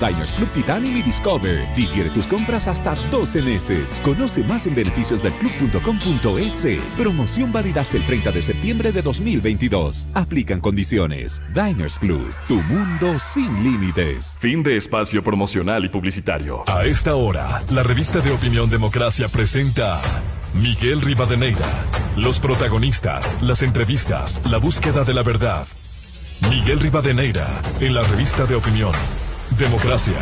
Diners Club Titanium y Discover. Difiere tus compras hasta 12 meses. Conoce más en beneficios del club.com.es. Promoción válida hasta el 30 de septiembre de 2022. Aplican condiciones. Diners Club, tu mundo sin límites. Fin de espacio promocional y publicitario. A esta hora, la revista de opinión Democracia presenta Miguel Rivadeneira. Los protagonistas, las entrevistas, la búsqueda de la verdad. Miguel Rivadeneira, en la revista de opinión Democracia.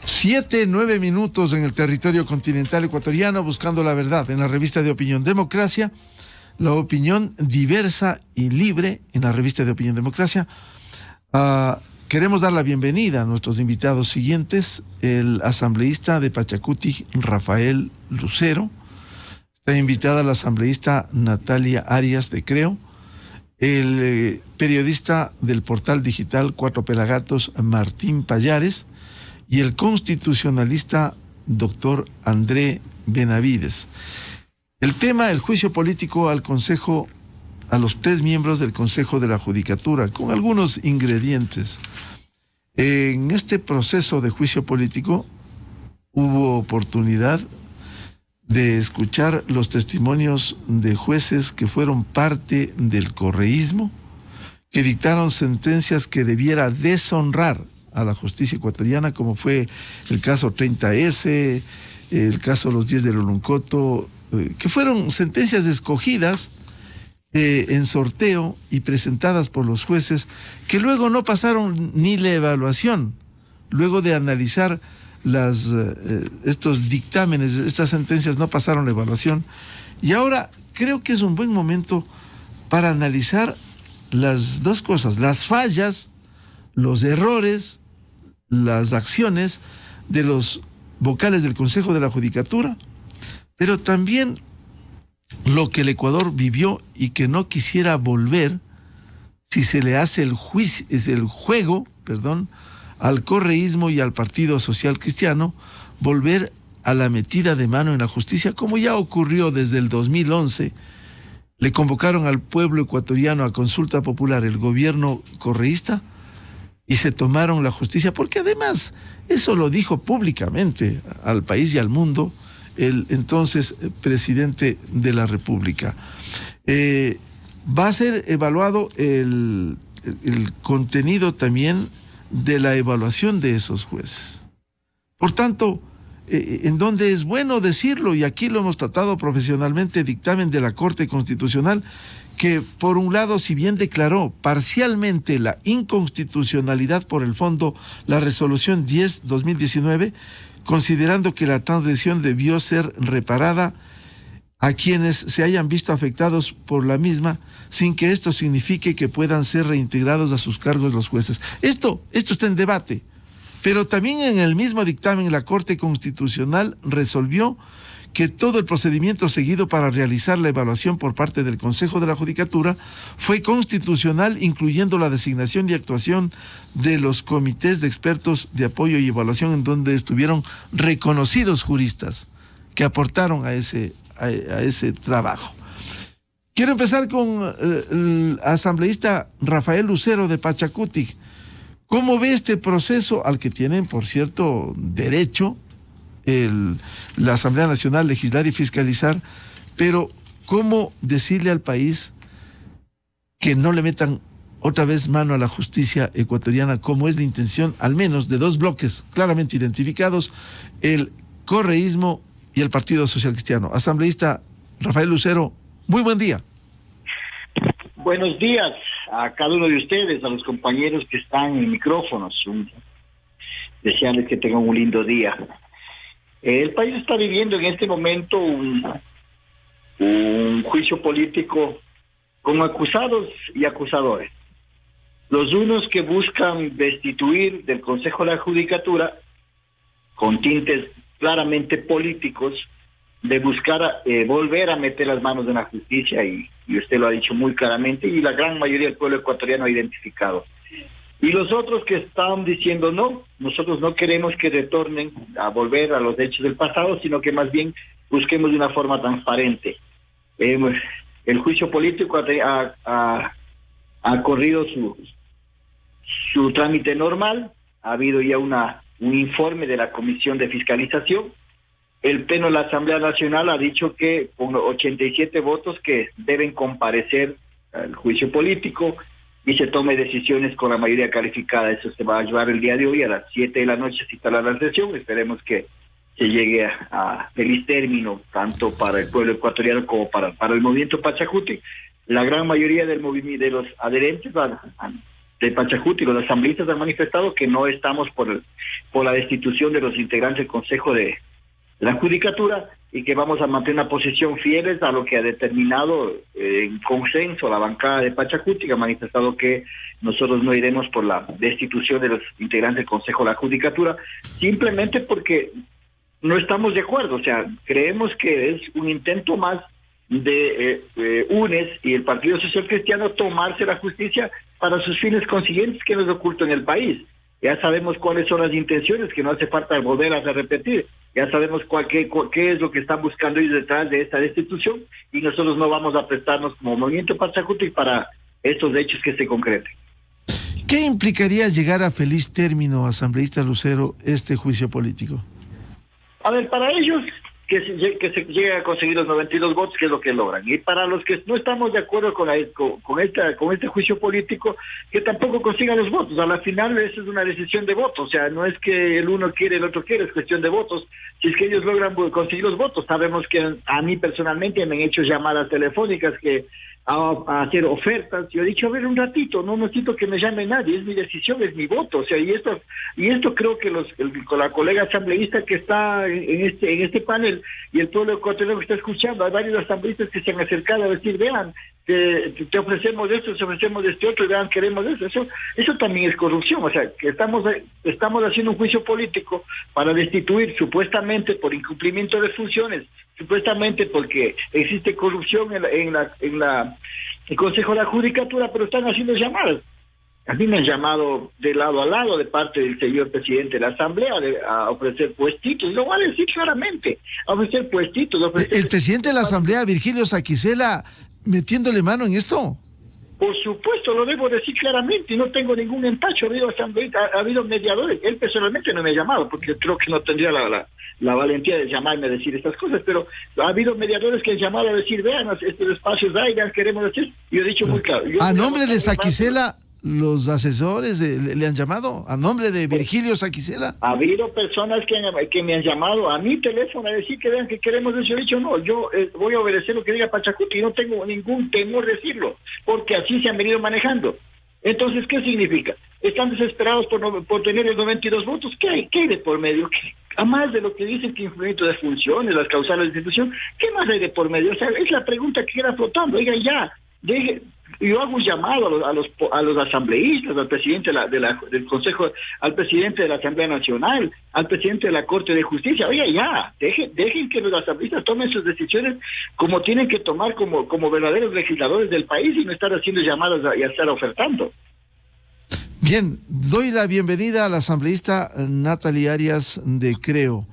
Siete, 9 minutos en el territorio continental ecuatoriano, buscando la verdad en la revista de opinión Democracia, la opinión diversa y libre en la revista de opinión Democracia. Queremos dar la bienvenida a nuestros invitados siguientes: el asambleísta de Pachacuti, Rafael Lucero. Está invitada la asambleísta Natalia Arias de Creo, el periodista del portal digital Cuatro Pelagatos, Martín Payares, y el constitucionalista doctor André Benavides. El tema: el juicio político al Consejo, a los 3 miembros del Consejo de la Judicatura, con algunos ingredientes. En este proceso de juicio político hubo oportunidad de escuchar los testimonios de jueces que fueron parte del correísmo, que dictaron sentencias que debiera deshonrar a la justicia ecuatoriana, como fue el caso 30S, el caso Los 10 del Oluncoto, que fueron sentencias escogidas en sorteo y presentadas por los jueces, que luego no pasaron ni la evaluación, luego de analizar estos dictámenes, estas sentencias no pasaron la evaluación. Y ahora creo que es un buen momento para analizar las dos cosas: las fallas, los errores, las acciones de los vocales del Consejo de la Judicatura, pero también lo que el Ecuador vivió y que no quisiera volver si se le hace el juego al correísmo y al Partido Social Cristiano, volver a la metida de mano en la justicia, como ya ocurrió desde el 2011. Le convocaron al pueblo ecuatoriano a consulta popular el gobierno correísta y se tomaron la justicia, porque además eso lo dijo públicamente al país y al mundo el entonces presidente de la República. Va a ser evaluado el contenido también de la evaluación de esos jueces. Por tanto, en donde es bueno decirlo, y aquí lo hemos tratado profesionalmente, dictamen de la Corte Constitucional, que por un lado, si bien declaró parcialmente la inconstitucionalidad por el fondo la resolución 10/2019, considerando que la transgresión debió ser reparada a quienes se hayan visto afectados por la misma, sin que esto signifique que puedan ser reintegrados a sus cargos los jueces. Esto está en debate, pero también en el mismo dictamen la Corte Constitucional resolvió que todo el procedimiento seguido para realizar la evaluación por parte del Consejo de la Judicatura fue constitucional, incluyendo la designación y actuación de los comités de expertos de apoyo y evaluación, en donde estuvieron reconocidos juristas que aportaron a ese trabajo. Quiero empezar con el asambleísta Rafael Lucero de Pachacuti. ¿Cómo ve este proceso, al que tienen, por cierto, derecho la Asamblea Nacional, legislar y fiscalizar, pero cómo decirle al país que no le metan otra vez mano a la justicia ecuatoriana, como es la intención, al menos, de 2 bloques claramente identificados: el correísmo y el Partido Social Cristiano? Asambleísta Rafael Lucero, muy buen día. Buenos días a cada uno de ustedes, a los compañeros que están en micrófonos. Desearles que tengan un lindo día. El país está viviendo en este momento un juicio político con acusados y acusadores. Los unos que buscan destituir del Consejo de la Judicatura, con tintes claramente políticos, de buscar volver a meter las manos en la justicia, y usted lo ha dicho muy claramente, y la gran mayoría del pueblo ecuatoriano ha identificado. Y los otros que están diciendo no, nosotros no queremos que retornen a volver a los hechos del pasado, sino que más bien busquemos de una forma transparente. El juicio político ha corrido su trámite normal, ha habido ya un informe de la Comisión de Fiscalización. El Pleno de la Asamblea Nacional ha dicho que con 87 votos que deben comparecer al juicio político y se tome decisiones con la mayoría calificada. Eso se va a llevar el día de hoy a las 7 de la noche, se instala la sesión. Esperemos que se llegue a feliz término, tanto para el pueblo ecuatoriano como para el movimiento Pachacuti. La gran mayoría de los adherentes de Pachacuti, los asambleístas, han manifestado que no estamos por la destitución de los integrantes del Consejo de la Judicatura y que vamos a mantener una posición fieles a lo que ha determinado en consenso la bancada de Pachacuti, que ha manifestado que nosotros no iremos por la destitución de los integrantes del Consejo de la Judicatura, simplemente porque no estamos de acuerdo. O sea, creemos que es un intento más de UNES y el Partido Social Cristiano tomarse la justicia para sus fines consiguientes que nos ocultan en el país. Ya sabemos cuáles son las intenciones, que no hace falta volver a repetir. Ya sabemos qué es lo que están buscando ellos detrás de esta destitución, y nosotros no vamos a prestarnos como movimiento Pachacuti para estos hechos que se concreten. ¿Qué implicaría llegar a feliz término, asambleísta Lucero, este juicio político? A ver, para ellos que se llegue a conseguir los 92 votos, que es lo que logran. Y para los que no estamos de acuerdo con este juicio político, que tampoco consigan los votos. A la final, esa es una decisión de votos. O sea, no es que el uno quiere, el otro quiere, es cuestión de votos. Si es que ellos logran conseguir los votos, sabemos que a mí personalmente me han hecho llamadas telefónicas a hacer ofertas. Yo he dicho, a ver, un ratito, no necesito que me llame nadie, es mi decisión, es mi voto. O sea, y esto creo que con la colega asambleísta que está en este panel y el pueblo ecuatoriano que está escuchando, hay varios asambleístas que se han acercado a decir, vean, te ofrecemos esto, te ofrecemos este otro, y vean, queremos eso. Eso también es corrupción. O sea, que estamos haciendo un juicio político para destituir, supuestamente por incumplimiento de funciones, supuestamente porque existe corrupción en el Consejo de la Judicatura, pero están haciendo llamadas. A mí me han llamado de lado a lado de parte del señor presidente de la Asamblea a ofrecer puestitos, lo voy a decir claramente, a ofrecer puestitos. ¿El presidente de la Asamblea, Virgilio Saquicela, metiéndole mano en esto? Por supuesto, lo debo decir claramente, y no tengo ningún empacho. Ha habido mediadores. Él personalmente no me ha llamado, porque creo que no tendría la valentía de llamarme a decir estas cosas, pero ha habido mediadores que han llamado a decir, vean, estos espacios hay, ya queremos decir. Yo he dicho muy claro. A nombre de Saquicela, ¿los asesores le han llamado? ¿A nombre de Virgilio Saquicela? Ha habido personas que me han llamado a mi teléfono a decir que vean que queremos eso. Yo he dicho, no, yo voy a obedecer lo que diga Pachacuti y no tengo ningún temor de decirlo, porque así se han venido manejando. Entonces, ¿qué significa? Están desesperados por tener los 92 votos. ¿Qué hay de por medio? A más de lo que dicen que incumplimiento de funciones, las causales de institución, ¿qué más hay de por medio? O sea, es la pregunta que queda flotando. Oiga, ya, yo hago un llamado a los asambleístas, al presidente del Consejo, al presidente de la Asamblea Nacional, al presidente de la Corte de Justicia. Oiga, ya, dejen que los asambleístas tomen sus decisiones como tienen que tomar como verdaderos legisladores del país, y no estar haciendo llamadas y estar ofertando. Bien, doy la bienvenida a la asambleísta Natalie Arias de Creo.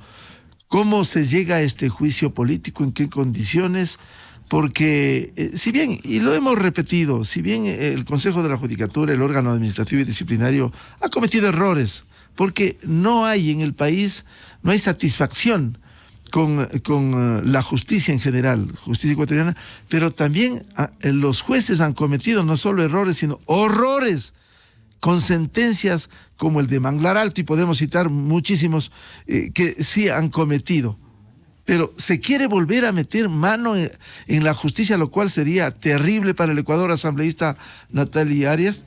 ¿Cómo se llega a este juicio político? ¿En qué condiciones? Porque, si bien, y lo hemos repetido, si bien el Consejo de la Judicatura, el órgano administrativo y disciplinario, ha cometido errores, porque no hay en el país, no hay satisfacción con la justicia en general, justicia ecuatoriana, pero también los jueces han cometido no solo errores, sino horrores, con sentencias como el de Manglar Alto, y podemos citar muchísimos que sí han cometido. Pero se quiere volver a meter mano en la justicia, lo cual sería terrible para el Ecuador. Asambleísta Natalie Arias.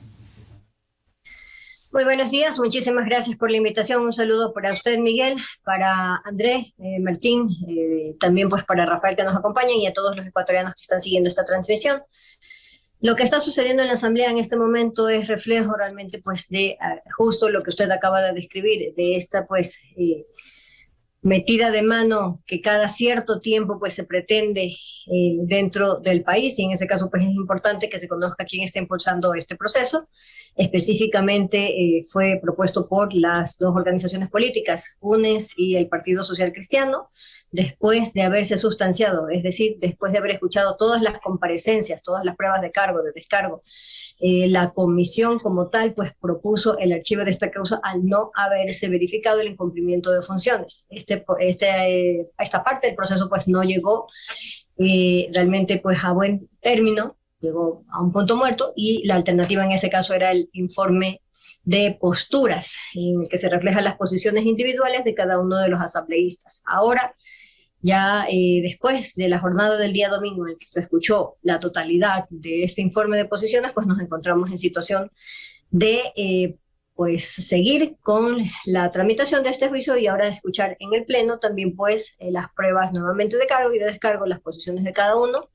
Muy buenos días, muchísimas gracias por la invitación. Un saludo para usted, Miguel, para André, Martín, también pues para Rafael, que nos acompaña, y a todos los ecuatorianos que están siguiendo esta transmisión. Lo que está sucediendo en la Asamblea en este momento es reflejo realmente pues de justo lo que usted acaba de describir, de esta pues metida de mano que cada cierto tiempo pues se pretende dentro del país, y en ese caso pues es importante que se conozca quién está impulsando este proceso. Específicamente fue propuesto por las dos organizaciones políticas, UNES y el Partido Social Cristiano, después de haberse sustanciado, es decir, después de haber escuchado todas las comparecencias, todas las pruebas de cargo, de descargo. La comisión como tal pues propuso el archivo de esta causa al no haberse verificado el incumplimiento de funciones. Esta parte del proceso pues no llegó realmente pues a buen término, llegó a un punto muerto, y la alternativa en ese caso era el informe de posturas en el que se reflejan las posiciones individuales de cada uno de los asambleístas. Ahora, ya después de la jornada del día domingo en el que se escuchó la totalidad de este informe de posiciones, pues nos encontramos en situación de pues seguir con la tramitación de este juicio, y ahora de escuchar en el pleno también pues las pruebas nuevamente de cargo y de descargo, las posiciones de cada uno,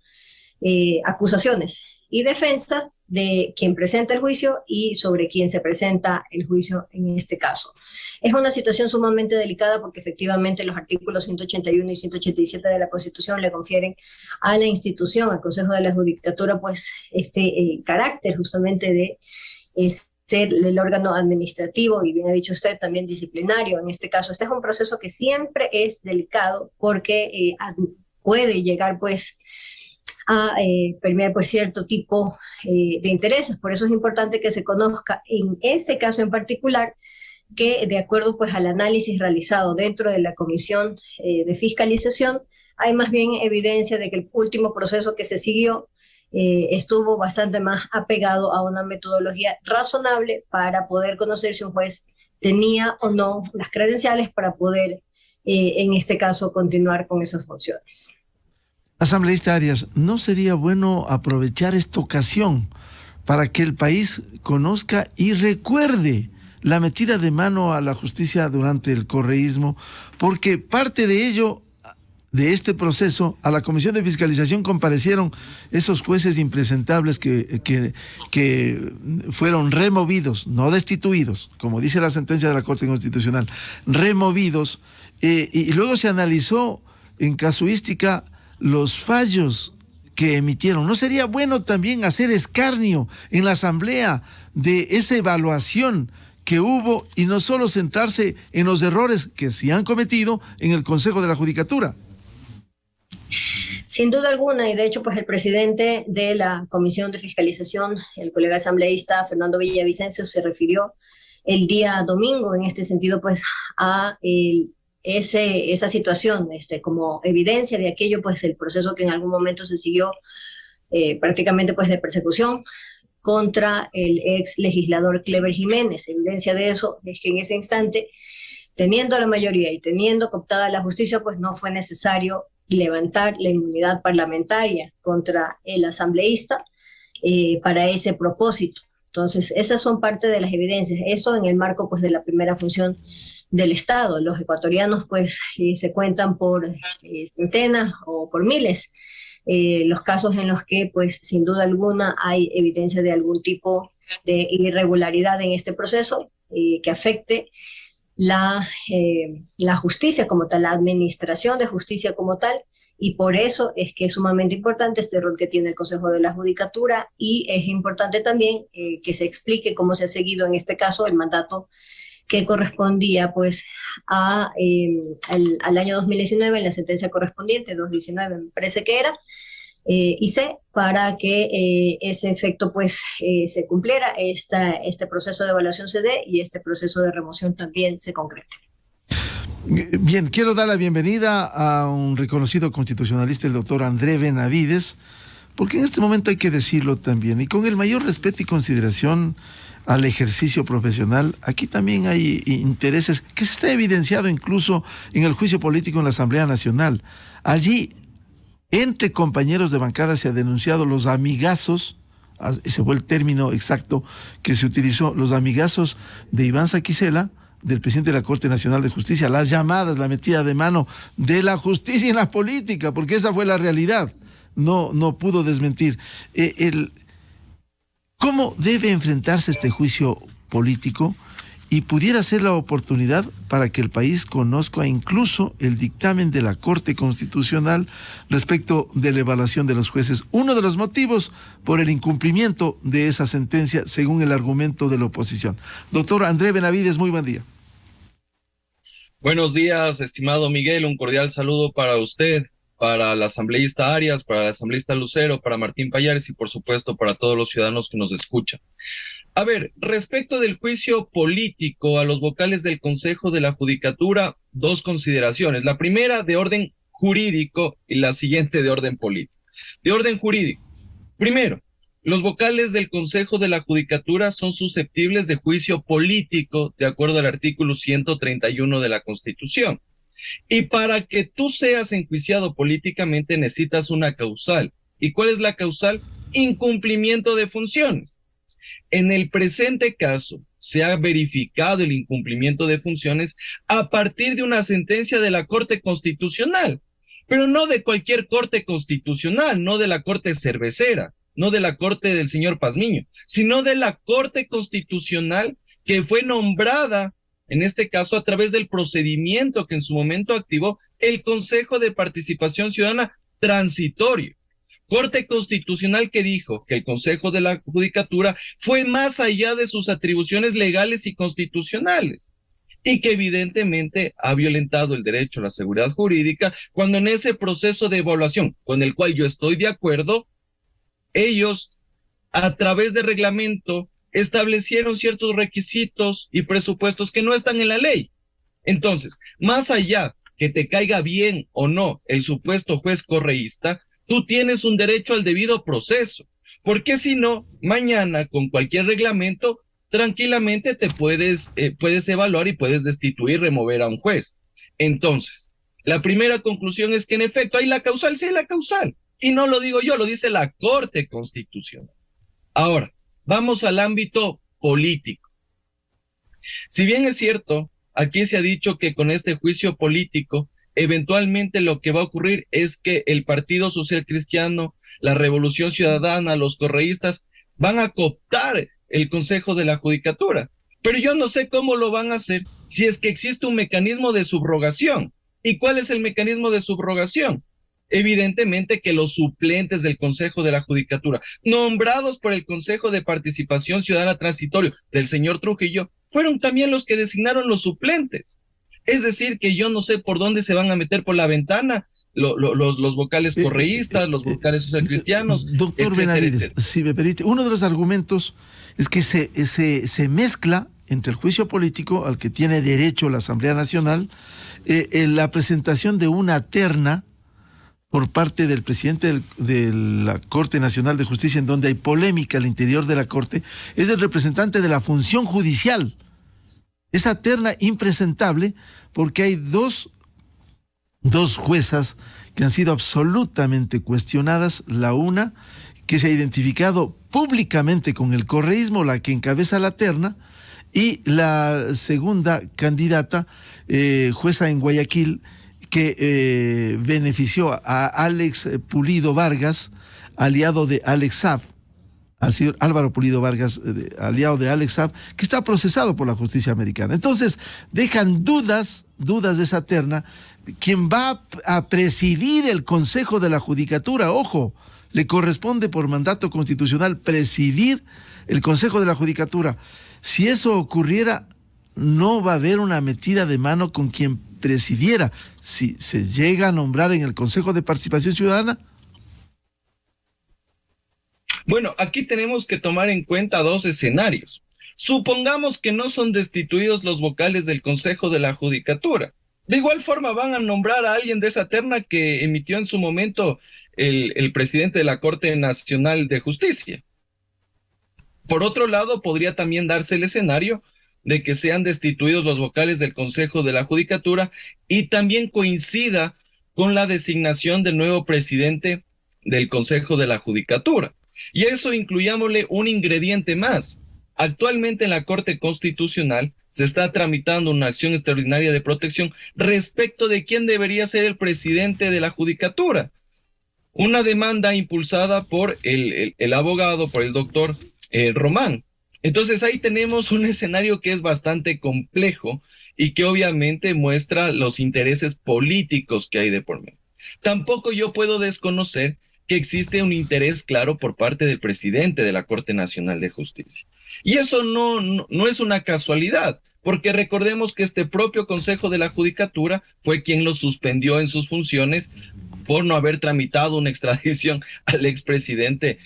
acusaciones y defensas de quien presenta el juicio y sobre quien se presenta el juicio en este caso. Es una situación sumamente delicada porque efectivamente los artículos 181 y 187 de la Constitución le confieren a la institución, al Consejo de la Judicatura, pues este carácter justamente de ser el órgano administrativo y, bien ha dicho usted, también disciplinario. En este caso, este es un proceso que siempre es delicado porque puede llegar pues a permear pues cierto tipo de intereses. Por eso es importante que se conozca en este caso en particular que, de acuerdo pues al análisis realizado dentro de la Comisión de Fiscalización, hay más bien evidencia de que el último proceso que se siguió estuvo bastante más apegado a una metodología razonable para poder conocer si un juez tenía o no las credenciales para poder, en este caso, continuar con esas funciones. Asambleísta Arias, ¿no sería bueno aprovechar esta ocasión para que el país conozca y recuerde la metida de mano a la justicia durante el correísmo? Porque parte de ello, de este proceso, a la Comisión de Fiscalización comparecieron esos jueces impresentables que fueron removidos, no destituidos, como dice la sentencia de la Corte Constitucional, removidos, y luego se analizó en casuística los fallos que emitieron. ¿No sería bueno también hacer escarnio en la Asamblea de esa evaluación que hubo y no solo centrarse en los errores que se han cometido en el Consejo de la Judicatura? Sin duda alguna, y de hecho pues el presidente de la Comisión de Fiscalización, el colega asambleísta Fernando Villavicencio, se refirió el día domingo en este sentido pues a esa situación como evidencia de aquello, pues el proceso que en algún momento se siguió prácticamente pues de persecución contra el ex legislador Clever Jiménez. Evidencia de eso es que en ese instante, teniendo la mayoría y teniendo cooptada la justicia, pues no fue necesario levantar la inmunidad parlamentaria contra el asambleísta para ese propósito. Entonces, esas son parte de las evidencias. Eso en el marco pues de la primera función del Estado. Los ecuatorianos pues se cuentan por centenas o por miles los casos en los que pues sin duda alguna hay evidencia de algún tipo de irregularidad en este proceso que afecte la justicia como tal, la administración de justicia como tal, y por eso es que es sumamente importante este rol que tiene el Consejo de la Judicatura, y es importante también que se explique cómo se ha seguido en este caso el mandato que correspondía pues al año 2019 en la sentencia correspondiente, 219 me parece que era, para que ese efecto pues se cumpliera, este proceso de evaluación se dé y este proceso de remoción también se concrete. Bien, quiero dar la bienvenida a un reconocido constitucionalista, el doctor André Benavides, porque en este momento hay que decirlo también, y con el mayor respeto y consideración al ejercicio profesional, aquí también hay intereses que se está evidenciado incluso en el juicio político en la Asamblea Nacional. Allí, entre compañeros de bancada se ha denunciado los amigazos, ese fue el término exacto que se utilizó, los amigazos de Iván Saquicela, del presidente de la Corte Nacional de Justicia, las llamadas, la metida de mano de la justicia en la política, porque esa fue la realidad, no pudo desmentir. ¿Cómo debe enfrentarse este juicio político y pudiera ser la oportunidad para que el país conozca incluso el dictamen de la Corte Constitucional respecto de la evaluación de los jueces. Uno de los motivos por el incumplimiento de esa sentencia, según el argumento de la oposición. Doctor André Benavides, muy buen día. Buenos días, estimado Miguel, un cordial saludo para usted, para la asambleísta Arias, para la asambleísta Lucero, para Martín Payares y por supuesto para todos los ciudadanos que nos escuchan. A ver, respecto del juicio político a los vocales del Consejo de la Judicatura, dos consideraciones. La primera de orden jurídico y la siguiente de orden político. De orden jurídico. Primero, los vocales del Consejo de la Judicatura son susceptibles de juicio político de acuerdo al artículo 131 de la Constitución. Y para que tú seas enjuiciado políticamente necesitas una causal. ¿Y cuál es la causal? Incumplimiento de funciones. En el presente caso, se ha verificado el incumplimiento de funciones a partir de una sentencia de la Corte Constitucional, pero no de cualquier Corte Constitucional, no de la Corte Cervecera, no de la Corte del señor Pazmiño, sino de la Corte Constitucional que fue nombrada, en este caso, a través del procedimiento que en su momento activó el Consejo de Participación Ciudadana transitorio. Corte Constitucional que dijo que el Consejo de la Judicatura fue más allá de sus atribuciones legales y constitucionales y que evidentemente ha violentado el derecho a la seguridad jurídica cuando en ese proceso de evaluación, con el cual yo estoy de acuerdo, ellos a través de reglamento establecieron ciertos requisitos y presupuestos que no están en la ley. Entonces, más allá que te caiga bien o no el supuesto juez correísta, tú tienes un derecho al debido proceso, porque si no, mañana con cualquier reglamento, tranquilamente te puedes evaluar y puedes destituir, remover a un juez. Entonces, la primera conclusión es que en efecto hay la causal, sí hay la causal, y no lo digo yo, lo dice la Corte Constitucional. Ahora, vamos al ámbito político. Si bien es cierto, aquí se ha dicho que con este juicio político eventualmente lo que va a ocurrir es que el Partido Social Cristiano, la Revolución Ciudadana, los correístas van a cooptar el Consejo de la Judicatura. Pero yo no sé cómo lo van a hacer si es que existe un mecanismo de subrogación. ¿Y cuál es el mecanismo de subrogación? Evidentemente que los suplentes del Consejo de la Judicatura, nombrados por el Consejo de Participación Ciudadana transitorio del señor Trujillo, fueron también los que designaron los suplentes. Es decir, que yo no sé por dónde se van a meter por la ventana los vocales correístas, los vocales socialcristianos. Doctor Benavides, si me permite, uno de los argumentos es que se mezcla entre el juicio político al que tiene derecho la Asamblea Nacional, la presentación de una terna por parte del presidente de la Corte Nacional de Justicia, en donde hay polémica al interior de la Corte, es el representante de la función judicial. Esa terna impresentable porque hay dos juezas que han sido absolutamente cuestionadas. La una, que se ha identificado públicamente con el correísmo, la que encabeza la terna, y la segunda candidata, jueza en Guayaquil, que benefició a Alex Pulido Vargas, aliado de Alex Saab, al señor Álvaro Pulido Vargas, aliado de Alex Saab, que está procesado por la justicia americana. Entonces, dejan dudas de esa terna. Quien va a presidir el Consejo de la Judicatura, ojo, le corresponde por mandato constitucional presidir el Consejo de la Judicatura. Si eso ocurriera, no va a haber una metida de mano con quien presidiera. Si se llega a nombrar en el Consejo de Participación Ciudadana. Bueno, aquí tenemos que tomar en cuenta dos escenarios. Supongamos que no son destituidos los vocales del Consejo de la Judicatura. De igual forma van a nombrar a alguien de esa terna que emitió en su momento el presidente de la Corte Nacional de Justicia. Por otro lado, podría también darse el escenario de que sean destituidos los vocales del Consejo de la Judicatura y también coincida con la designación del nuevo presidente del Consejo de la Judicatura. Y eso incluyámosle un ingrediente más. Actualmente en la Corte Constitucional se está tramitando una acción extraordinaria de protección respecto de quién debería ser el presidente de la Judicatura. Una demanda impulsada por el abogado, por el doctor Román. Entonces ahí tenemos un escenario que es bastante complejo y que obviamente muestra los intereses políticos que hay de por medio. Tampoco yo puedo desconocer que existe un interés claro por parte del presidente de la Corte Nacional de Justicia. Y eso no es una casualidad, porque recordemos que este propio Consejo de la Judicatura fue quien lo suspendió en sus funciones por no haber tramitado una extradición al expresidente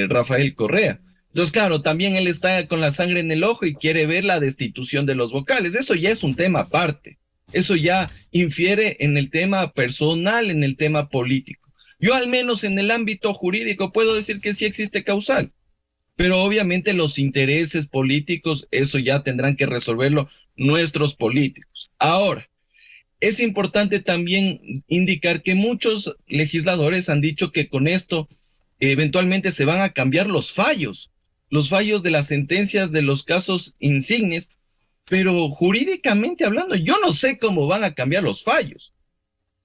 Rafael Correa. Entonces, claro, también él está con la sangre en el ojo y quiere ver la destitución de los vocales. Eso ya es un tema aparte. Eso ya infiere en el tema personal, en el tema político. Yo al menos en el ámbito jurídico puedo decir que sí existe causal, pero obviamente los intereses políticos, eso ya tendrán que resolverlo nuestros políticos. Ahora, es importante también indicar que muchos legisladores han dicho que con esto eventualmente se van a cambiar los fallos de las sentencias de los casos insignes, pero jurídicamente hablando, yo no sé cómo van a cambiar los fallos.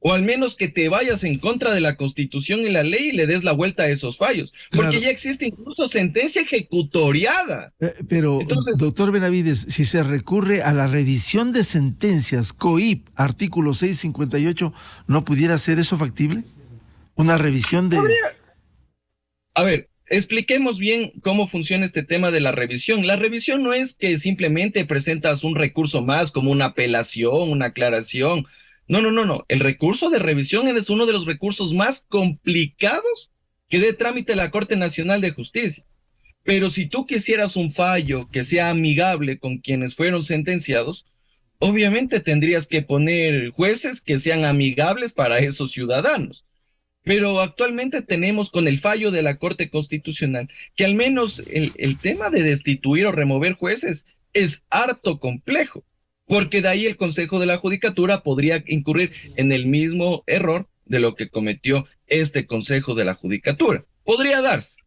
O al menos que te vayas en contra de la Constitución y la ley y le des la vuelta a esos fallos. Porque Claro. ya existe incluso sentencia ejecutoriada. Pero, Entonces, doctor Benavides, si se recurre a la revisión de sentencias, COIP, artículo 658, ¿no pudiera ser eso factible? Una revisión de... a ver, expliquemos bien cómo funciona este tema de la revisión. La revisión no es que simplemente presentas un recurso más como una apelación, una aclaración. No. El recurso de revisión es uno de los recursos más complicados que dé trámite la Corte Nacional de Justicia. Pero si tú quisieras un fallo que sea amigable con quienes fueron sentenciados, obviamente tendrías que poner jueces que sean amigables para esos ciudadanos. Pero actualmente tenemos con el fallo de la Corte Constitucional que al menos el tema de destituir o remover jueces es harto complejo, porque de ahí el Consejo de la Judicatura podría incurrir en el mismo error de lo que cometió este Consejo de la Judicatura. Podría darse.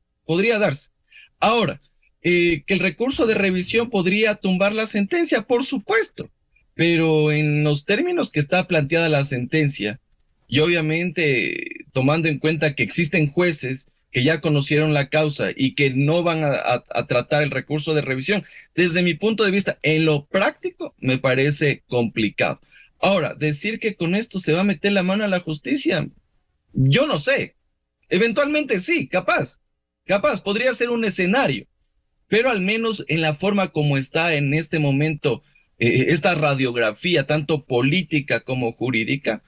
Ahora, que el recurso de revisión podría tumbar la sentencia, por supuesto, pero en los términos que está planteada la sentencia, y obviamente tomando en cuenta que existen jueces que ya conocieron la causa y que no van a tratar el recurso de revisión, desde mi punto de vista, en lo práctico, me parece complicado. Ahora, decir que con esto se va a meter la mano a la justicia, yo no sé. Eventualmente sí, capaz, podría ser un escenario, pero al menos en la forma como está en este momento esta radiografía, tanto política como jurídica,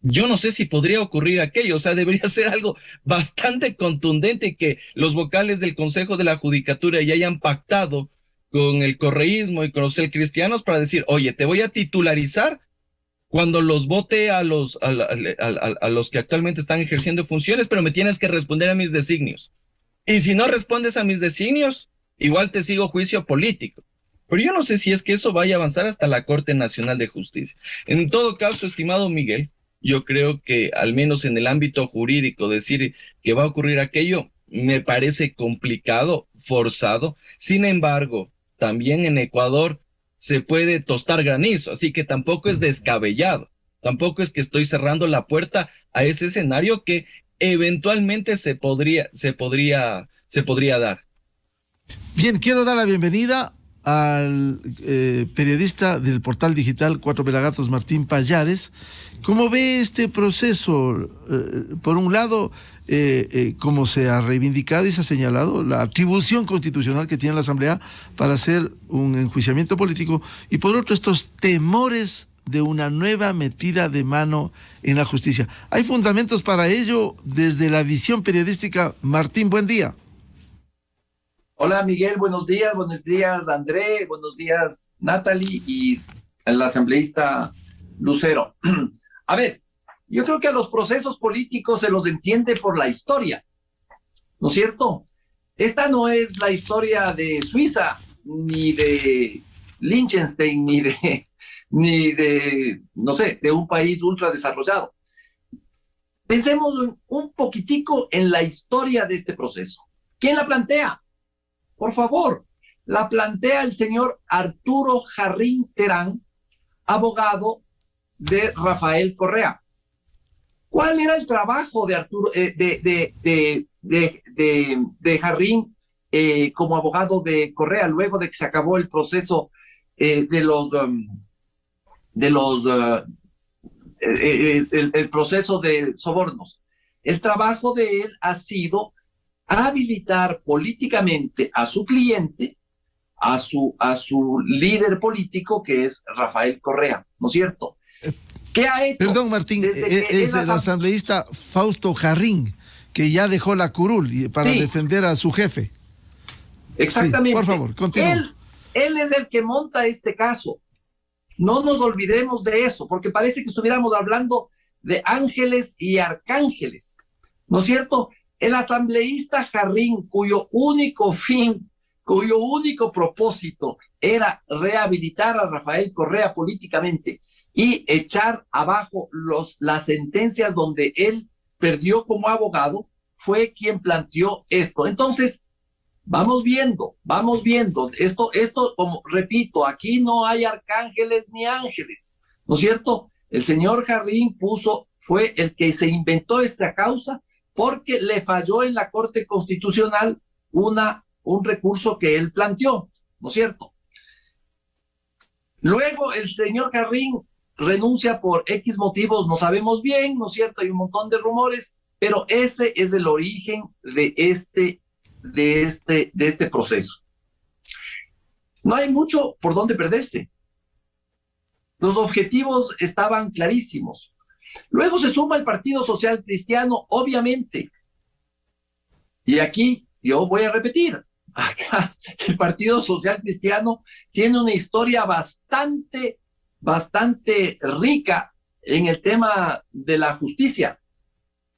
yo no sé si podría ocurrir aquello. O sea, debería ser algo bastante contundente que los vocales del Consejo de la Judicatura ya hayan pactado con el correísmo y con los cristianos para decir, oye, te voy a titularizar cuando los vote a los que actualmente están ejerciendo funciones, pero me tienes que responder a mis designios. Y si no respondes a mis designios, igual te sigo juicio político. Pero yo no sé si es que eso vaya a avanzar hasta la Corte Nacional de Justicia. En todo caso, estimado Miguel, yo creo que al menos en el ámbito jurídico decir que va a ocurrir aquello me parece complicado, forzado. Sin embargo, también en Ecuador se puede tostar granizo, así que tampoco es descabellado. Tampoco es que estoy cerrando la puerta a ese escenario que eventualmente se podría dar. Bien, quiero dar la bienvenida al periodista del portal digital Cuatro Pelagatos, Martín Payares. ¿Cómo ve este proceso? Por un lado, como se ha reivindicado y se ha señalado, la atribución constitucional que tiene la Asamblea para hacer un enjuiciamiento político, y por otro, estos temores de una nueva metida de mano en la justicia. ¿Hay fundamentos para ello desde la visión periodística? Martín, buen día. Hola Miguel, buenos días André, buenos días Natalie y el asambleísta Lucero. A ver, yo creo que a los procesos políticos se los entiende por la historia, ¿no es cierto? Esta no es la historia de Suiza, ni de Liechtenstein, ni de, no sé, de un país ultra desarrollado. Pensemos un poquitico en la historia de este proceso. ¿Quién la plantea? Por favor, la plantea el señor Arturo Jarrín Terán, abogado de Rafael Correa. ¿Cuál era el trabajo de Arturo, de Jarrín como abogado de Correa, luego de que se acabó el proceso el proceso de sobornos. El trabajo de él ha sido habilitar políticamente a su cliente, a su líder político, que es Rafael Correa, ¿no es cierto? ¿Qué ha hecho? Perdón, Martín, es el asambleísta Fausto Jarrín, que ya dejó la curul para defender a su jefe. Exactamente. Sí, por favor, continúa. Él es el que monta este caso. No nos olvidemos de eso, porque parece que estuviéramos hablando de ángeles y arcángeles, ¿no es cierto? El asambleísta Jarrín, cuyo único propósito era rehabilitar a Rafael Correa políticamente y echar abajo las sentencias donde él perdió como abogado, fue quien planteó esto. Entonces, vamos viendo. Esto, como repito, aquí no hay arcángeles ni ángeles, ¿no es cierto? El señor Jarrín fue el que se inventó esta causa porque le falló en la Corte Constitucional un recurso que él planteó, ¿no es cierto? Luego el señor Jarrín renuncia por X motivos, no sabemos bien, ¿no es cierto? Hay un montón de rumores, pero ese es el origen de este proceso. No hay mucho por dónde perderse. Los objetivos estaban clarísimos. Luego se suma el Partido Social Cristiano, obviamente. Y aquí yo voy a repetir, acá el Partido Social Cristiano tiene una historia bastante rica en el tema de la justicia.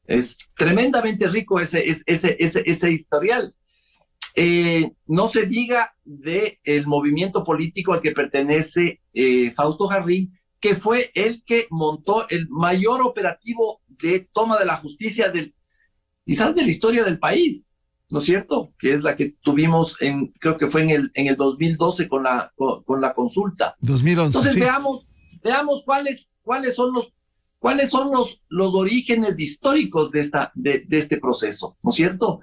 Es tremendamente rico ese historial. No se diga del movimiento político al que pertenece Fausto Jarrín, que fue el que montó el mayor operativo de toma de la justicia quizás de la historia del país, ¿no es cierto? Que es la que tuvimos creo que fue en el 2012 con la consulta. 2011. Entonces sí. veamos cuáles son los orígenes históricos de este proceso, ¿no es cierto?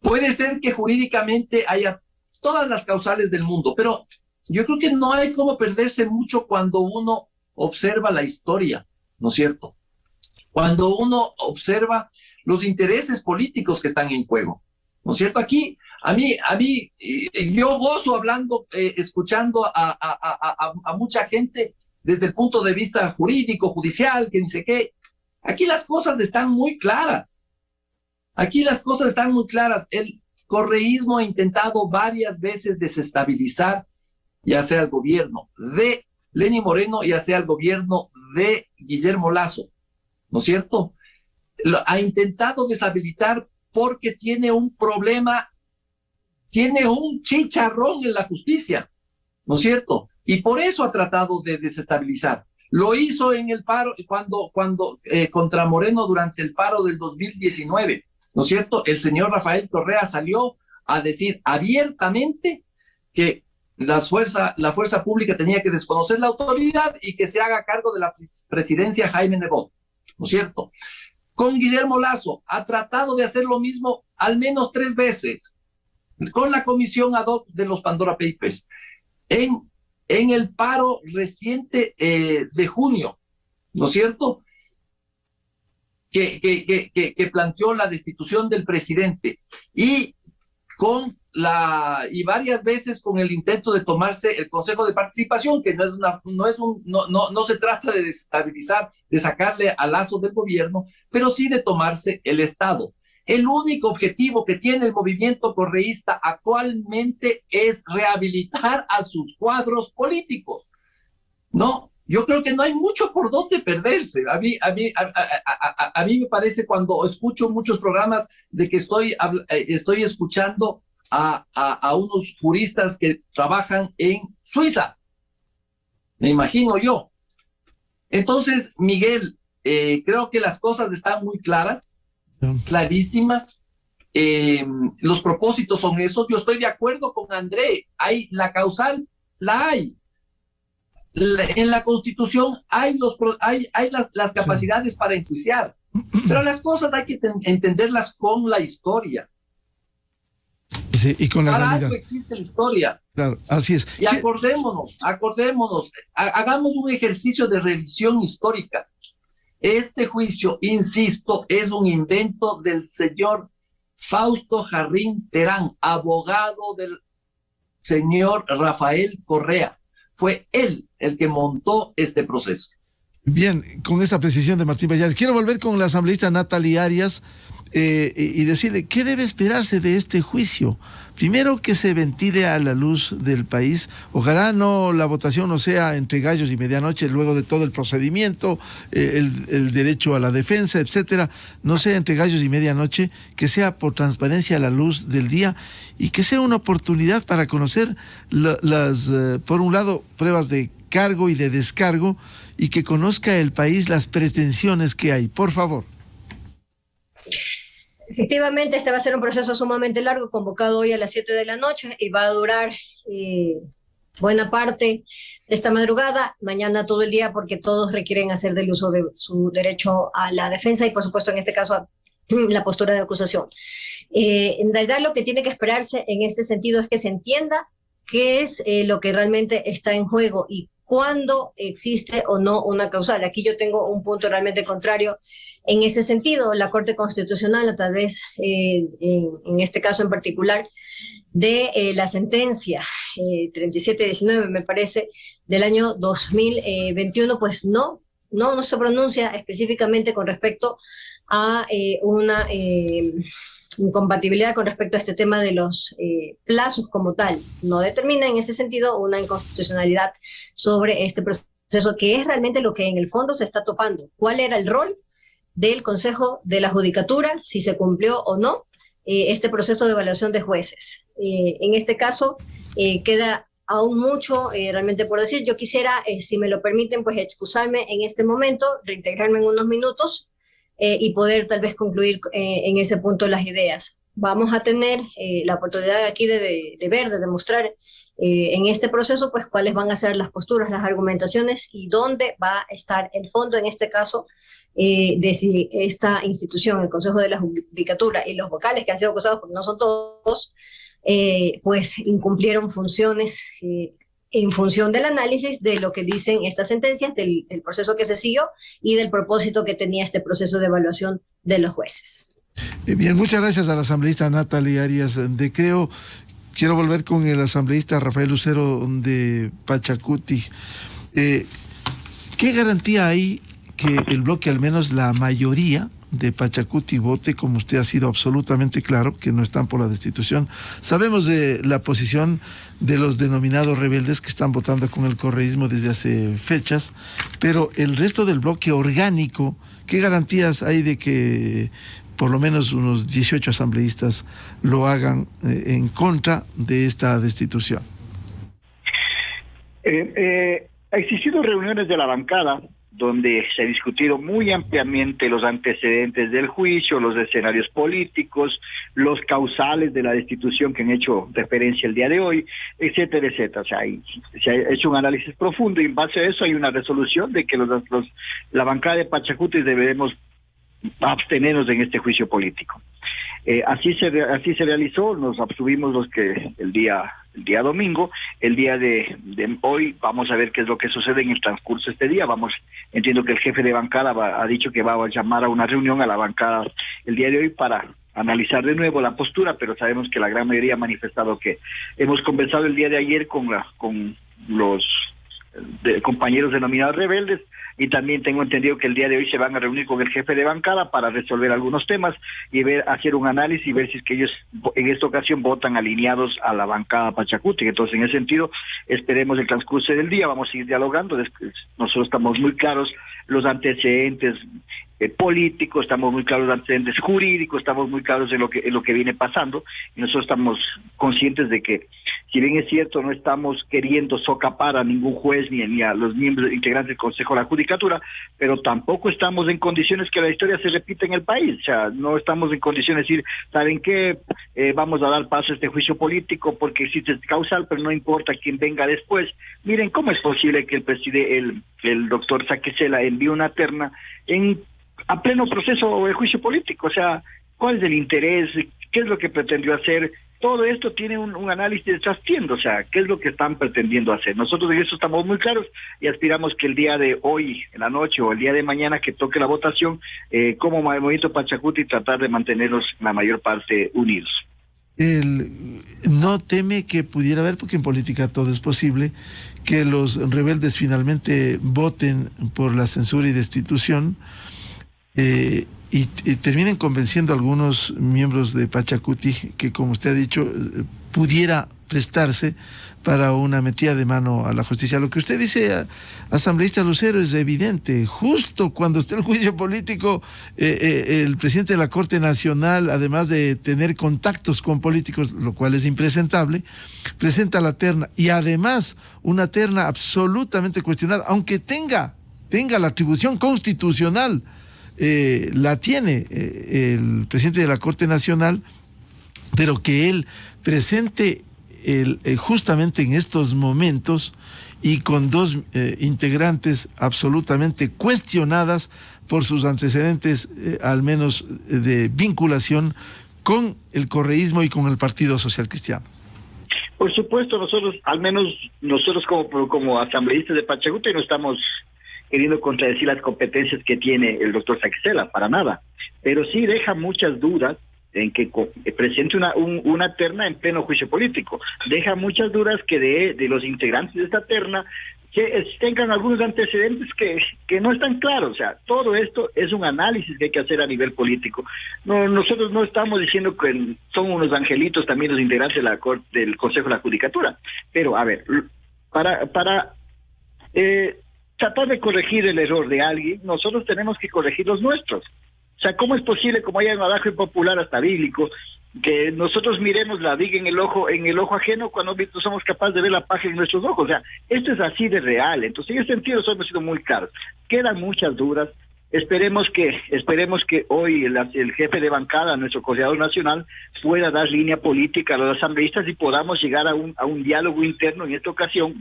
Puede ser que jurídicamente haya todas las causales del mundo, pero yo creo que no hay como perderse mucho cuando uno observa la historia, ¿no es cierto? Cuando uno observa los intereses políticos que están en juego, ¿no es cierto? Aquí, a mí, yo gozo escuchando a mucha gente desde el punto de vista jurídico, judicial, que dice que aquí las cosas están muy claras. El correísmo ha intentado varias veces desestabilizar, ya sea el gobierno de Lenín Moreno, ya sea el gobierno de Guillermo Lasso, ¿no es cierto? Ha intentado deshabilitar porque tiene un problema, tiene un chicharrón en la justicia, ¿no es cierto? Y por eso ha tratado de desestabilizar. Lo hizo en el paro, cuando contra Moreno durante el paro del 2019, ¿no es cierto? El señor Rafael Correa salió a decir abiertamente que la fuerza pública tenía que desconocer la autoridad y que se haga cargo de la presidencia Jaime Nebot, ¿no es cierto? Con Guillermo Lasso ha tratado de hacer lo mismo al menos 3 veces, con la comisión ad hoc de los Pandora Papers, en el paro reciente de junio, ¿no es cierto? Que planteó la destitución del presidente y varias veces con el intento de tomarse el Consejo de Participación, que no se trata de desestabilizar, de sacarle a Lasso del gobierno, pero sí de tomarse el Estado. El único objetivo que tiene el movimiento correísta actualmente es rehabilitar a sus cuadros políticos. No, yo creo que no hay mucho por dónde perderse. A mí me parece, cuando escucho muchos programas, de que estoy escuchando a unos juristas que trabajan en Suiza, me imagino yo. Entonces, Miguel, creo que las cosas están muy clarísimas. Los propósitos son esos. Yo estoy de acuerdo con André. La causal la hay. En la Constitución hay las capacidades para enjuiciar, pero las cosas hay que entenderlas con la historia. Sí, y con la Para realidad. algo existe la historia. Claro, así es. Y acordémonos, hagamos un ejercicio de revisión histórica. Este juicio, insisto, es un invento del señor Fausto Jarrín Terán, abogado del señor Rafael Correa. Fue él el que montó este proceso. Bien, con esa precisión de Martín Pallares. Quiero volver con la asambleísta Natalie Arias y decirle, ¿qué debe esperarse de este juicio? Primero, que se ventile a la luz del país. Ojalá la votación no sea entre gallos y medianoche, luego de todo el procedimiento, el derecho a la defensa, etcétera. No sea entre gallos y medianoche, que sea por transparencia a la luz del día y que sea una oportunidad para conocer por un lado, pruebas de cargo y de descargo, y que conozca el país las pretensiones que hay. Por favor. Efectivamente, este va a ser un proceso sumamente largo, convocado hoy a las 7 de la noche y va a durar buena parte de esta madrugada, mañana todo el día, porque todos requieren hacer del uso de su derecho a la defensa y, por supuesto, en este caso, la postura de acusación. En realidad, lo que tiene que esperarse en este sentido es que se entienda qué es lo que realmente está en juego y cuándo existe o no una causal. Aquí yo tengo un punto realmente contrario en ese sentido. La Corte Constitucional, a través, en este caso en particular, de la sentencia 3719, me parece, del año 2021, pues no se pronuncia específicamente con respecto a una incompatibilidad con respecto a este tema de los plazos como tal. No determina en ese sentido una inconstitucionalidad sobre este proceso, que es realmente lo que en el fondo se está topando. ¿Cuál era el rol del Consejo de la Judicatura, si se cumplió o no este proceso de evaluación de jueces? En este caso queda aún mucho realmente por decir. Yo quisiera, si me lo permiten, pues excusarme en este momento, reintegrarme en unos minutos y poder tal vez concluir en ese punto las ideas. Vamos a tener la oportunidad aquí de ver, de demostrar en este proceso, pues cuáles van a ser las posturas, las argumentaciones y dónde va a estar el fondo, en este caso, de si esta institución, el Consejo de la Judicatura y los vocales que han sido acusados, porque no son todos, pues incumplieron funciones en función del análisis de lo que dicen estas sentencias, del proceso que se siguió y del propósito que tenía este proceso de evaluación de los jueces. Bien, muchas gracias a la asambleísta Natalie Arias de Creo. Quiero volver con el asambleísta Rafael Lucero de Pachacuti. ¿Qué garantía hay que el bloque, al menos la mayoría de Pachacuti, vote, como usted ha sido absolutamente claro, que no están por la destitución? Sabemos de la posición de los denominados rebeldes que están votando con el correísmo desde hace fechas, pero el resto del bloque orgánico, ¿qué garantías hay de que por lo menos unos 18 asambleístas lo hagan en contra de esta destitución? Ha existido reuniones de la bancada donde se ha discutido muy ampliamente los antecedentes del juicio, los escenarios políticos, los causales de la destitución que han hecho referencia el día de hoy, etcétera, etcétera. O sea, se ha hecho un análisis profundo y en base a eso hay una resolución de que la bancada de Pachacuti debemos abstenernos en este juicio político. Así se realizó, nos abstuvimos los que el día domingo. El día de hoy vamos a ver qué es lo que sucede en el transcurso de este día. Entiendo que el jefe de bancada ha dicho que va a llamar a una reunión a la bancada el día de hoy para analizar de nuevo la postura, pero sabemos que la gran mayoría ha manifestado que hemos conversado el día de ayer con los compañeros denominados rebeldes, y también tengo entendido que el día de hoy se van a reunir con el jefe de bancada para resolver algunos temas y hacer un análisis y ver si es que ellos en esta ocasión votan alineados a la bancada Pachacuti. Entonces, en ese sentido, esperemos el transcurso del día, vamos a ir dialogando. Nosotros estamos muy claros los antecedentes políticos, estamos muy claros los antecedentes jurídicos, estamos muy claros en lo que viene pasando, y nosotros estamos conscientes de que, si bien es cierto, no estamos queriendo socapar a ningún juez ni a los miembros integrantes del Consejo de la Judicatura, pero tampoco estamos en condiciones que la historia se repita en el país. O sea, no estamos en condiciones de decir, ¿saben qué? Vamos a dar paso a este juicio político porque existe este causal, pero no importa quién venga después. Miren, ¿cómo es posible que el doctor Saquicela envíe una terna a pleno proceso de juicio político? O sea, ¿cuál es el interés? ¿Qué es lo que pretendió hacer? todo esto tiene un análisis de trastiendo, o sea, ¿qué es lo que están pretendiendo hacer? Nosotros en eso estamos muy claros y aspiramos que el día de hoy, en la noche o el día de mañana que toque la votación, como Movimiento Pachacuti, tratar de mantenernos la mayor parte unidos. No teme que pudiera haber, porque en política todo es posible, que los rebeldes finalmente voten por la censura y destitución y terminen convenciendo a algunos miembros de Pachacuti que, como usted ha dicho, pudiera prestarse para una metida de mano a la justicia. Lo que usted dice, asambleísta Lucero, es evidente. Justo cuando está el juicio político, el presidente de la Corte Nacional, además de tener contactos con políticos, lo cual es impresentable, presenta la terna, y además una terna absolutamente cuestionada, aunque tenga la atribución constitucional, la tiene el presidente de la Corte Nacional, pero que él presente justamente en estos momentos y con dos integrantes absolutamente cuestionadas por sus antecedentes, al menos de vinculación con el correísmo y con el Partido Social Cristiano. Por supuesto, nosotros, al menos nosotros como asambleístas de Pachacuti, no estamos queriendo contradecir las competencias que tiene el doctor Saquicela, para nada, pero sí deja muchas dudas en que presente una terna en pleno juicio político. Deja muchas dudas que de los integrantes de esta terna que tengan algunos antecedentes que no están claros. O sea, todo esto es un análisis que hay que hacer a nivel político. No, nosotros no estamos diciendo que son unos angelitos también los integrantes del Consejo de la Judicatura, pero a ver, para tratar de corregir el error de alguien, nosotros tenemos que corregir los nuestros. O sea, ¿cómo es posible, como hay un adagio popular hasta bíblico, que nosotros miremos la viga en el ojo ajeno cuando no somos capaces de ver la paja en nuestros ojos? O sea, esto es así de real. Entonces, en ese sentido, hemos sido muy claros. Quedan muchas dudas. Esperemos que hoy el jefe de bancada, nuestro coordinador nacional, pueda dar línea política a los asambleístas y podamos llegar a un diálogo interno en esta ocasión,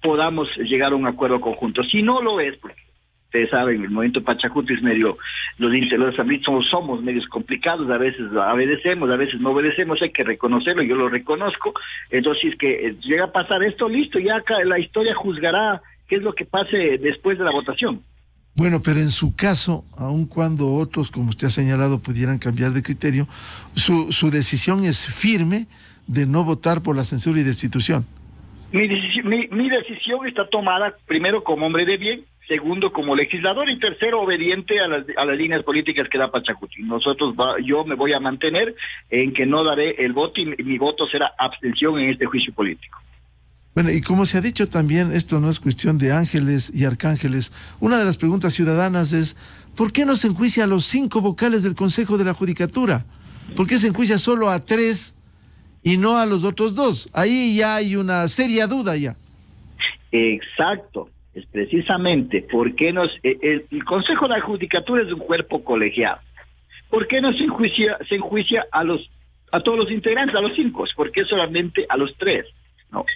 podamos llegar a un acuerdo conjunto. Si no lo es, porque ustedes saben, el movimiento Pachacuti es medio, los asambleístas somos medios complicados, a veces obedecemos, a veces no obedecemos, hay que reconocerlo, yo lo reconozco. Entonces, si es que llega a pasar esto, listo, ya acá la historia juzgará qué es lo que pase después de la votación. Bueno, pero en su caso, aun cuando otros, como usted ha señalado, pudieran cambiar de criterio, su decisión es firme de no votar por la censura y destitución. Mi decisión está tomada, primero, como hombre de bien, segundo, como legislador, y tercero, obediente a las líneas políticas que da Pachacuti. Yo me voy a mantener en que no daré el voto, y mi voto será abstención en este juicio político. Bueno, y como se ha dicho también, esto no es cuestión de ángeles y arcángeles. Una de las preguntas ciudadanas es, ¿por qué no se enjuicia a los 5 vocales del Consejo de la Judicatura? ¿Por qué se enjuicia solo a 3 y no a los otros 2? Ahí ya hay una seria duda ya. Exacto, es precisamente porque el Consejo de la Judicatura es un cuerpo colegiado. ¿Por qué no se enjuicia a todos los integrantes, a los 5? ¿Por qué solamente a los 3? No,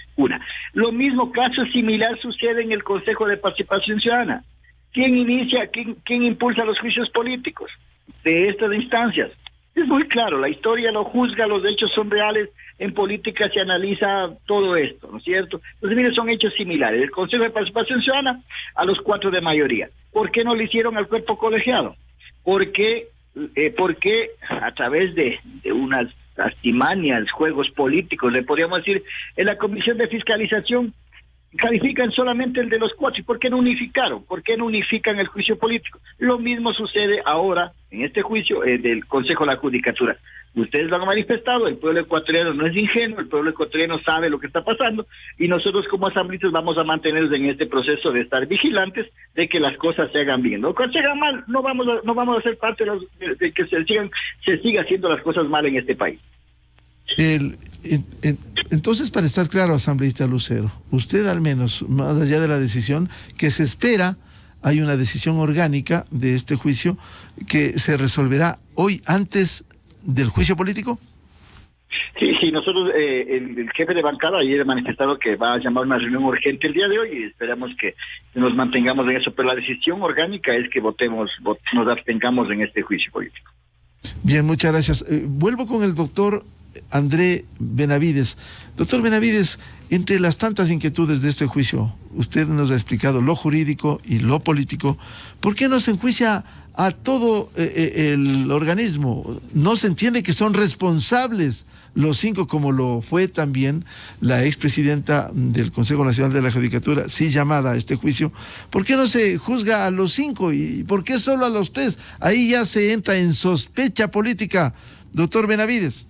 Lo mismo caso similar sucede en el Consejo de Participación Ciudadana. ¿Quién impulsa los juicios políticos de estas instancias? Es muy claro, la historia lo juzga, los hechos son reales, en política se analiza todo esto, ¿no es cierto? Entonces, mire, son hechos similares. El Consejo de Participación Ciudadana a los 4 de mayoría. ¿Por qué no le hicieron al cuerpo colegiado? Porque a través de unas artimañas, juegos políticos, le podríamos decir, en la Comisión de Fiscalización califican solamente el de los 4. ¿Y por qué no unificaron? ¿Por qué no unifican el juicio político? Lo mismo sucede ahora en este juicio del Consejo de la Judicatura. Ustedes lo han manifestado, el pueblo ecuatoriano no es ingenuo, el pueblo ecuatoriano sabe lo que está pasando, y nosotros como asambleístas vamos a mantenernos en este proceso de estar vigilantes de que las cosas se hagan bien. Cuando se hagan mal, no vamos a ser parte de que se siga haciendo las cosas mal en este país. Entonces, para estar claro, asambleísta Lucero, usted al menos, más allá de la decisión que se espera, hay una decisión orgánica de este juicio que se resolverá hoy antes del juicio político. Sí, nosotros, el jefe de bancada ayer ha manifestado que va a llamar una reunión urgente el día de hoy y esperamos que nos mantengamos en eso, pero la decisión orgánica es que nos abstengamos en este juicio político. Bien, muchas gracias. Vuelvo con el doctor André Benavides. Doctor Benavides, entre las tantas inquietudes de este juicio, usted nos ha explicado lo jurídico y lo político. ¿Por qué no se enjuicia a todo el organismo? No se entiende que son responsables los 5, como lo fue también la expresidenta del Consejo Nacional de la Judicatura, sí llamada a este juicio. ¿Por qué no se juzga a los 5 y por qué solo a los 3? Ahí ya se entra en sospecha política, doctor Benavides.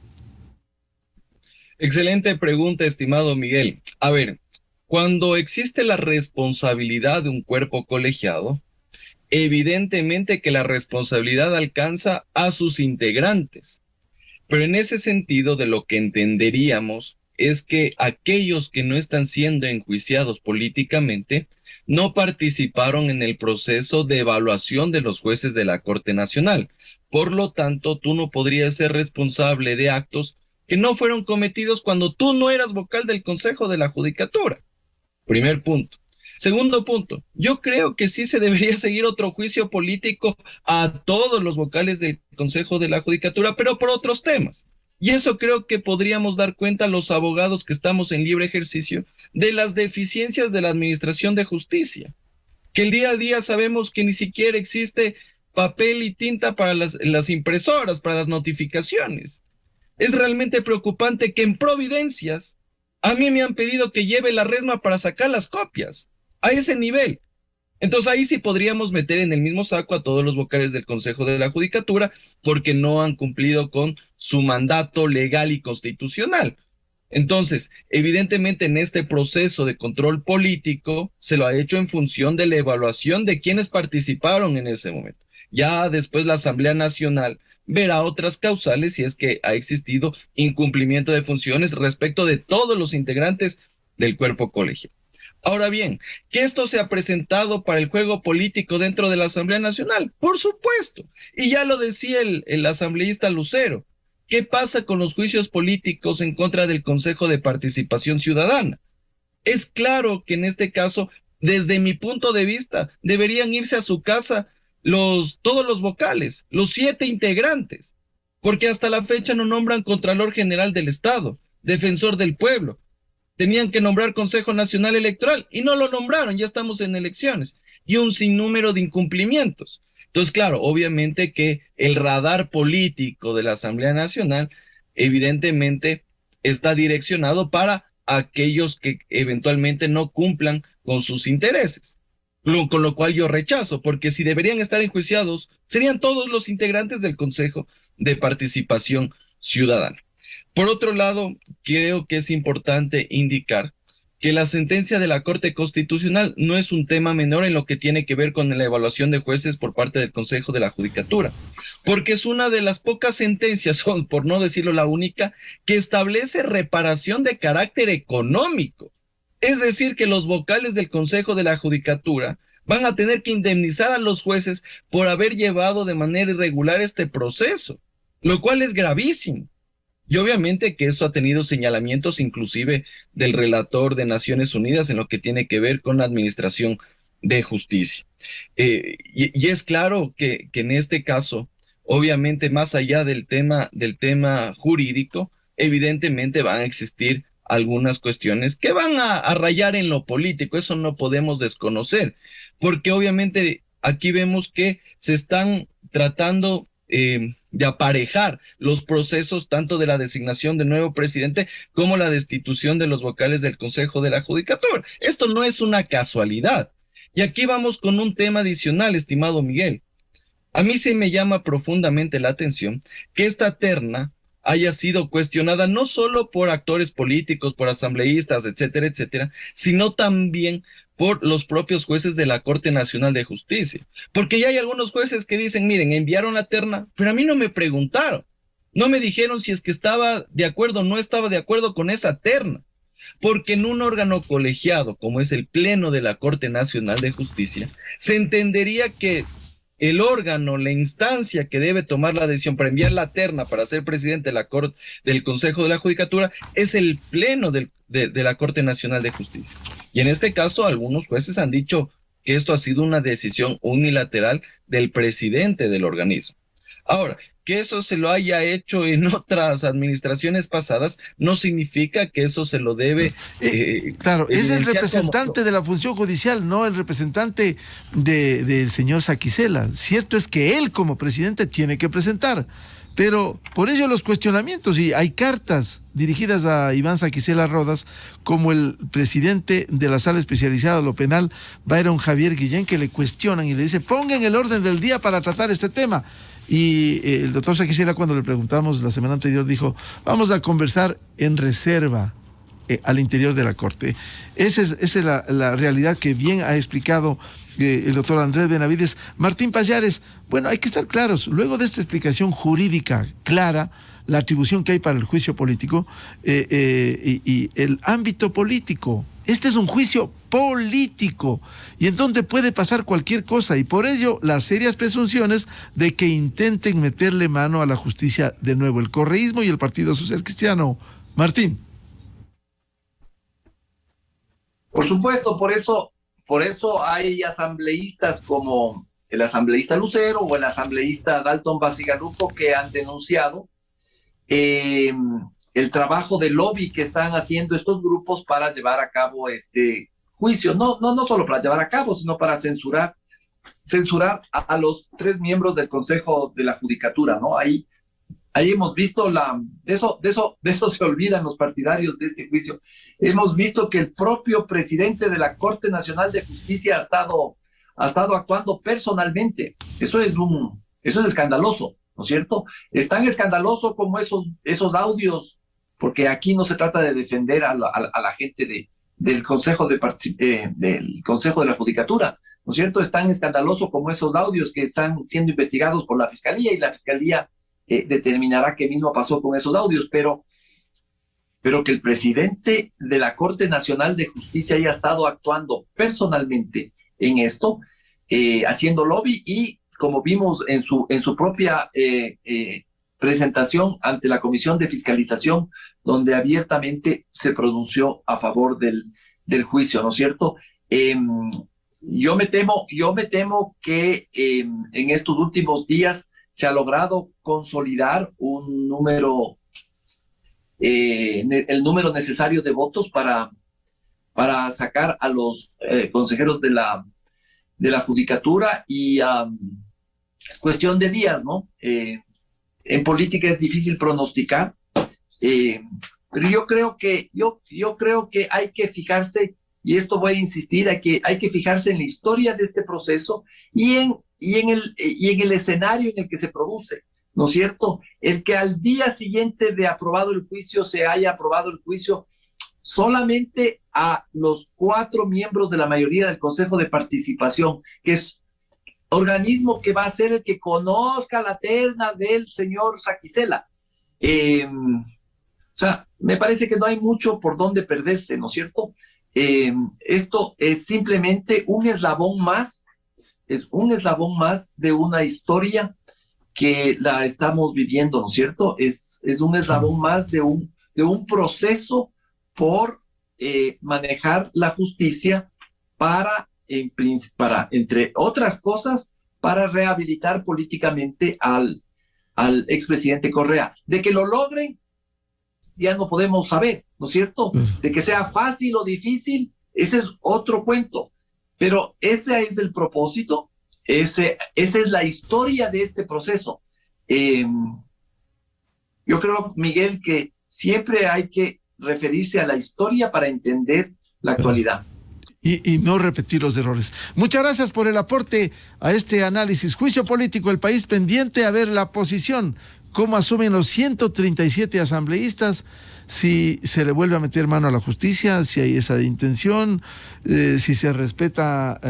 Excelente pregunta, estimado Miguel. A ver, cuando existe la responsabilidad de un cuerpo colegiado, evidentemente que la responsabilidad alcanza a sus integrantes. Pero en ese sentido, de lo que entenderíamos es que aquellos que no están siendo enjuiciados políticamente no participaron en el proceso de evaluación de los jueces de la Corte Nacional. Por lo tanto, tú no podrías ser responsable de actos que no fueron cometidos cuando tú no eras vocal del Consejo de la Judicatura. Primer punto. Segundo punto, yo creo que sí se debería seguir otro juicio político a todos los vocales del Consejo de la Judicatura, pero por otros temas. Y eso creo que podríamos dar cuenta a los abogados que estamos en libre ejercicio de las deficiencias de la Administración de Justicia. Que el día a día sabemos que ni siquiera existe papel y tinta para las impresoras, para las notificaciones. Es realmente preocupante que en Providencias a mí me han pedido que lleve la resma para sacar las copias. A ese nivel. Entonces ahí sí podríamos meter en el mismo saco a todos los vocales del Consejo de la Judicatura porque no han cumplido con su mandato legal y constitucional. Entonces, evidentemente en este proceso de control político se lo ha hecho en función de la evaluación de quienes participaron en ese momento. Ya después la Asamblea Nacional verá otras causales si es que ha existido incumplimiento de funciones respecto de todos los integrantes del cuerpo colegiado. Ahora bien, ¿que esto se ha presentado para el juego político dentro de la Asamblea Nacional? Por supuesto. Y ya lo decía el asambleísta Lucero. ¿Qué pasa con los juicios políticos en contra del Consejo de Participación Ciudadana? Es claro que en este caso, desde mi punto de vista, deberían irse a su casa todos los vocales, los 7 integrantes, porque hasta la fecha no nombran Contralor General del Estado, Defensor del Pueblo. Tenían que nombrar Consejo Nacional Electoral y no lo nombraron, ya estamos en elecciones, y un sinnúmero de incumplimientos. Entonces, claro, obviamente que el radar político de la Asamblea Nacional evidentemente está direccionado para aquellos que eventualmente no cumplan con sus intereses, con lo cual yo rechazo, porque si deberían estar enjuiciados, serían todos los integrantes del Consejo de Participación Ciudadana. Por otro lado, creo que es importante indicar que la sentencia de la Corte Constitucional no es un tema menor en lo que tiene que ver con la evaluación de jueces por parte del Consejo de la Judicatura, porque es una de las pocas sentencias, por no decirlo la única, que establece reparación de carácter económico. Es decir, que los vocales del Consejo de la Judicatura van a tener que indemnizar a los jueces por haber llevado de manera irregular este proceso, lo cual es gravísimo. Y obviamente que eso ha tenido señalamientos inclusive del relator de Naciones Unidas en lo que tiene que ver con la administración de justicia. Y es claro que en este caso, obviamente más allá del tema jurídico, evidentemente van a existir algunas cuestiones que van a rayar en lo político, eso no podemos desconocer, porque obviamente aquí vemos que se están tratando de aparejar los procesos tanto de la designación de nuevo presidente como la destitución de los vocales del Consejo de la Judicatura. Esto no es una casualidad. Y aquí vamos con un tema adicional, estimado Miguel. A mí sí me llama profundamente la atención que esta terna haya sido cuestionada no solo por actores políticos, por asambleístas, etcétera, etcétera, sino también por los propios jueces de la Corte Nacional de Justicia. Porque ya hay algunos jueces que dicen, miren, enviaron la terna, pero a mí no me preguntaron. No me dijeron si es que estaba de acuerdo o no estaba de acuerdo con esa terna. Porque en un órgano colegiado, como es el Pleno de la Corte Nacional de Justicia, se entendería que el órgano, la instancia que debe tomar la decisión para enviar la terna para ser presidente de la Corte, del Consejo de la Judicatura, es el Pleno de la Corte Nacional de Justicia. Y en este caso, algunos jueces han dicho que esto ha sido una decisión unilateral del presidente del organismo. Ahora, que eso se lo haya hecho en otras administraciones pasadas no significa que eso se lo debe claro, es el evidenciar representante de la función judicial, no el representante del señor Saquicela. Cierto es que él como presidente tiene que presentar, pero por ello los cuestionamientos, y hay cartas dirigidas a Iván Saquicela Rodas, como el presidente de la Sala Especializada de lo Penal, Byron Javier Guillén, que le cuestionan y le dice, pongan el orden del día para tratar este tema. Y el doctor Saquicela, cuando le preguntamos la semana anterior, dijo, vamos a conversar en reserva al interior de la Corte. Esa es la realidad que bien ha explicado el doctor Andrés Benavides. Martín Pallares, bueno, hay que estar claros, luego de esta explicación jurídica clara, la atribución que hay para el juicio político y el ámbito político. Este es un juicio político y en donde puede pasar cualquier cosa, y por ello las serias presunciones de que intenten meterle mano a la justicia de nuevo, el correísmo y el Partido Social Cristiano. Martín. Por supuesto, por eso hay asambleístas como el asambleísta Lucero o el asambleísta Dalton Basigalupo que han denunciado el trabajo de lobby que están haciendo estos grupos para llevar a cabo este juicio. No solo para llevar a cabo, sino para censurar a los 3 miembros del Consejo de la Judicatura, ¿no? Ahí hemos visto de eso se olvidan los partidarios de este juicio. Hemos visto que el propio presidente de la Corte Nacional de Justicia ha estado actuando personalmente. Eso es escandaloso, ¿no es cierto? Es tan escandaloso como esos audios, porque aquí no se trata de defender a la gente del Consejo del Consejo de la Judicatura, ¿no es cierto? Es tan escandaloso como esos audios que están siendo investigados por la Fiscalía, y la Fiscalía determinará qué mismo pasó con esos audios, pero que el presidente de la Corte Nacional de Justicia haya estado actuando personalmente en esto, haciendo lobby, y como vimos en su propia presentación ante la Comisión de Fiscalización, donde abiertamente se pronunció a favor del juicio, ¿no es cierto? Yo me temo que en estos últimos días se ha logrado consolidar un número, el número necesario de votos para sacar a los consejeros de la Judicatura, y es cuestión de días, ¿no? En política es difícil pronosticar, pero yo creo que hay que fijarse, y esto voy a insistir, hay que fijarse en la historia de este proceso y en el escenario en el que se produce, ¿no es cierto? El que al día siguiente de aprobado el juicio se haya aprobado el juicio solamente a los 4 miembros de la mayoría del Consejo de Participación, que es organismo que va a ser el que conozca la terna del señor Saquicela. O sea, me parece que no hay mucho por dónde perderse, ¿no es cierto? Esto es simplemente un eslabón más, de una historia que la estamos viviendo, ¿no es cierto? Es un eslabón más de un proceso por manejar la justicia para, entre otras cosas, para rehabilitar políticamente al expresidente Correa. De que lo logren, ya no podemos saber, ¿no es cierto? De que sea fácil o difícil, ese es otro cuento. Pero ese es el propósito, esa es la historia de este proceso. Yo creo, Miguel, que siempre hay que referirse a la historia para entender la actualidad. Y no repetir los errores. Muchas gracias por el aporte a este análisis. Juicio político, el país pendiente a ver la posición, cómo asumen los 137 asambleístas, si se le vuelve a meter mano a la justicia, si hay esa intención, si se respeta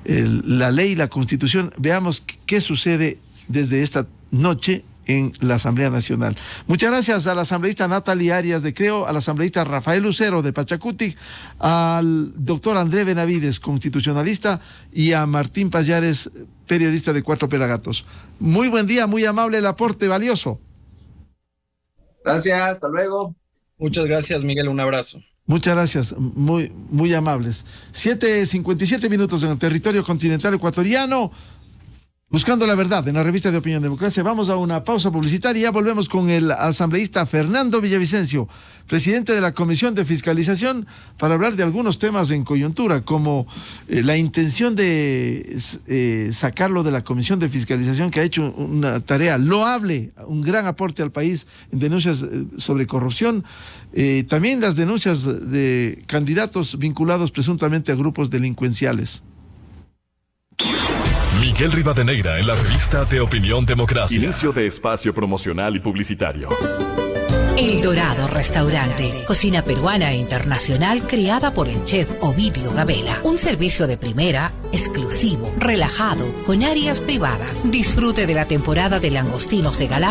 la ley, la Constitución. Veamos qué sucede desde esta noche en la Asamblea Nacional. Muchas gracias a la asambleísta Natalie Arias de Creo, al asambleísta Rafael Lucero de Pachacutic, al doctor Andrés Benavides, constitucionalista, y a Martín Pallares, periodista de Cuatro Pelagatos. Muy buen día, muy amable el aporte, valioso. Gracias, hasta luego. Muchas gracias, Miguel, un abrazo. Muchas gracias, muy, muy amables. 7:57 en el territorio continental ecuatoriano. Buscando la verdad en la revista de Opinión Democracia. Vamos a una pausa publicitaria y ya volvemos con el asambleísta Fernando Villavicencio, presidente de la Comisión de Fiscalización, para hablar de algunos temas en coyuntura, como la intención de sacarlo de la Comisión de Fiscalización, que ha hecho una tarea loable, un gran aporte al país en denuncias sobre corrupción, también las denuncias de candidatos vinculados presuntamente a grupos delincuenciales. Miguel Rivadeneira en la revista de Opinión Democracia. Inicio de espacio promocional y publicitario. El Dorado Restaurante, cocina peruana e internacional creada por el chef Ovidio Gabela. Un servicio de primera, exclusivo, relajado, con áreas privadas. Disfrute de la temporada de langostinos de Galápagos